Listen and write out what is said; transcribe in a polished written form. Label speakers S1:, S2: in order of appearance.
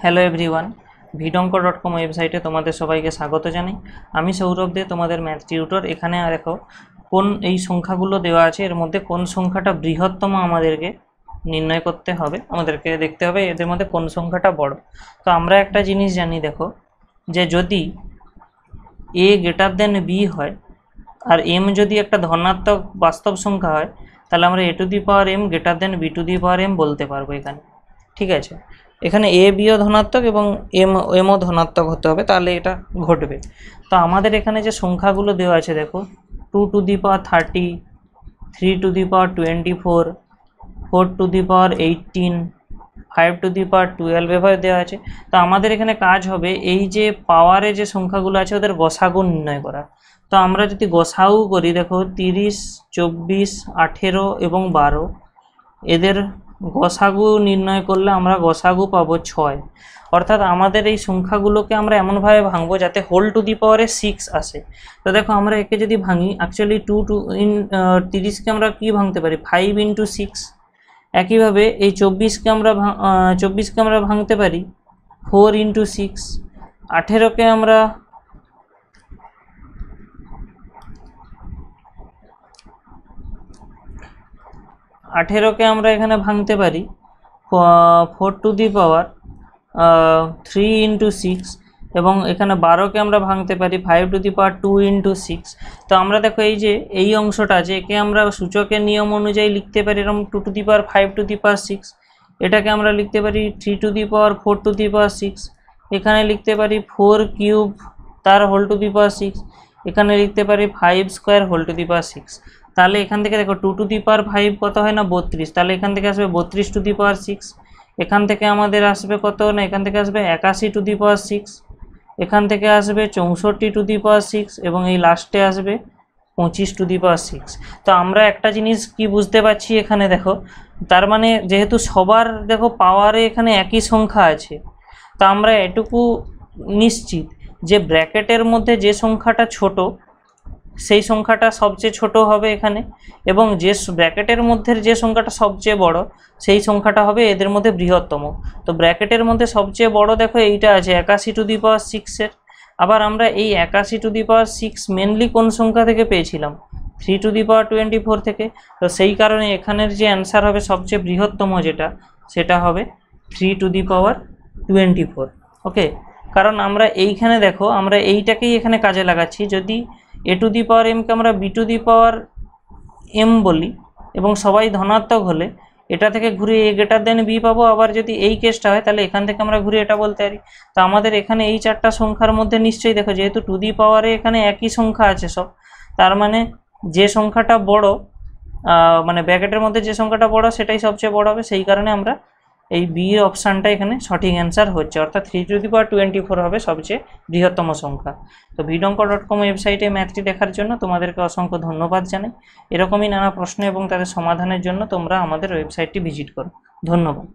S1: Hello everyone, vidonko.com ওয়েবসাইটে তোমাদের সবাইকে স্বাগত জানাই। আমি সৌরভ দে, তোমাদের ম্যাথ টিউটর। এখানে দেখো কোন এই সংখ্যাগুলো দেওয়া আছে, এর মধ্যে কোন সংখ্যাটা বৃহত্তম আমাদেরকে নির্ণয় করতে হবে, আমাদেরকে দেখতে হবে এদের মধ্যে কোন সংখ্যাটা বড়। তো আমরা একটা জিনিস জানি, দেখো যে যদি a গ্রেটার দেন b হয় আর m যদি একটা ধনাত্মক বাস্তব সংখ্যা হয়, তাহলে আমরা a two the power m greater than b two the power m বলতে পারবো এখানে। ঠিক আছে, এখানে এ বিও ধনাত্মক এবং এমও ধনাত্মক হতে হবে, তাহলে এটা ঘটবে। তো আমাদের এখানে যে সংখ্যাগুলো দেওয়া আছে, দেখো 2 to the power 30, 3 to the power 24, 4 to the power 18, 5 to the power 12 এভাবে দেওয়া আছে। তো আমাদের এখানে কাজ হবে এই যে পাওয়ারে যে সংখ্যাগুলো আছে ওদের গসাগু নির্ণয় করা। তো আমরা যদি গসাগু করি, দেখো 30, 24, 18 এবং 12, এদের গসাগু নির্ণয় করলে আমরা গসাগু পাবো 6। অর্থাৎ আমাদের এই সংখ্যাগুলোকে আমরা এমনভাবে ভাঙবো যাতে হোল টু দি পাওয়ারে 6 আসে। তো দেখো আমরা একে যদি ভাঙি, অ্যাকচুয়ালি 30কে আমরা কি ভাঙতে পারি, 5 ইন্টু 6। একইভাবে এই 24কে আমরা ভাঙতে পারি 4 ইন্টু 6। 18কে আমরা এখানে ভাঙতে পারি 4 টু দি পাওয়ার 3 ইন্টু 6, এবং এখানে 12কে আমরা ভাঙতে পারি 5 টু দি পাওয়ার 2 ইন্টু 6। তো আমরা দেখো এই যে এই অংশটা আছে, একে আমরা সূচকের নিয়ম অনুযায়ী লিখতে পারি এরকম 2 to the power 5 to the পাওয়ার 6। এটাকে আমরা লিখতে পারি 3 to the power 4 to the পাওয়ার 6। এখানে লিখতে পারি 4 কিউব তার হোল টু দি পাওয়ার 6। এখানে লিখতে পারি 5 স্কোয়ার হোল টু দি পাওয়ার 6। তাহলে এখান থেকে দেখো 2 টু দি পাওয়ার 5 কত হয় না 32, তাহলে এখান থেকে আসবে 32 টু দি পাওয়ার 6। এখান থেকে আমাদের আসবে কত না, এখান থেকে আসবে 81 টু দি পাওয়ার 6। এখান থেকে আসবে 64 টু দি পাওয়ার 6, এবং এই লাস্টে আসবে 25 টু দি পাওয়ার 6। তো আমরা একটা জিনিস কি বুঝতে পারছি এখানে, দেখো তার মানে যেহেতু সবার দেখো পাওয়ারে এখানে একই সংখ্যা আছে, তা আমরা এটুকু নিশ্চিত যে ব্র্যাকেটের মধ্যে যে সংখ্যাটা ছোট সেই সংখ্যাটা সবচেয়ে ছোট হবে এখানে, এবং যে ব্র্যাকেটের মধ্যে যে সংখ্যাটা সবচেয়ে বড় সেই সংখ্যাটা হবে এদের মধ্যে বৃহত্তম। তো ব্র্যাকেটের মধ্যে সবচেয়ে বড় দেখো এইটা আছে 81 টু দি পাওয়ার 6-এর। আবার আমরা এই 81 টু দি পাওয়ার 6 মেনলি কোন সংখ্যা থেকে পেয়েছিলাম, 3 টু দি পাওয়ার 24 থেকে। তো সেই কারণে এখানের যে অ্যান্সার হবে সবচেয়ে বৃহত্তম যেটা, সেটা হবে 3 টু দি পাওয়ার 24। ওকে, কারণ আমরা এইখানে দেখো আমরা এইটাকেই এখানে কাজে লাগাচ্ছি। যদি এ টু দি পাওয়ার এমকে আমরা B to the power M বলি এবং সবাই ধনাত্মক হলে এটা থেকে ঘুরে এ গ্রেটার দেন বি পাবো। আবার যদি এই কেসটা হয় তাহলে এখান থেকে আমরা ঘুরে এটা বলতে পারি। তো আমাদের এখানে এই চারটা সংখ্যার মধ্যে নিশ্চয়ই দেখো যেহেতু টু দি পাওয়ারে এখানে একই সংখ্যা আছে সব, তার মানে যে সংখ্যাটা বড় মানে ব্র্যাকেটের মধ্যে যে সংখ্যাটা বড় সেটাই সবচেয়ে বড় হবে। সেই কারণে আমরা এই বি অপশানটা এখানে সঠিক অ্যান্সার হচ্ছে, অর্থাৎ 3 টু দি পাওয়ার 24 হবে সবচেয়ে বৃহত্তম সংখ্যা। তো vidonko.com ওয়েবসাইটে ম্যাথটি দেখার জন্য তোমাদেরকে অসংখ্য ধন্যবাদ জানাই। এরকমই নানা প্রশ্ন এবং তাদের সমাধানের জন্য তোমরা আমাদের ওয়েবসাইটটি ভিজিট করো। ধন্যবাদ।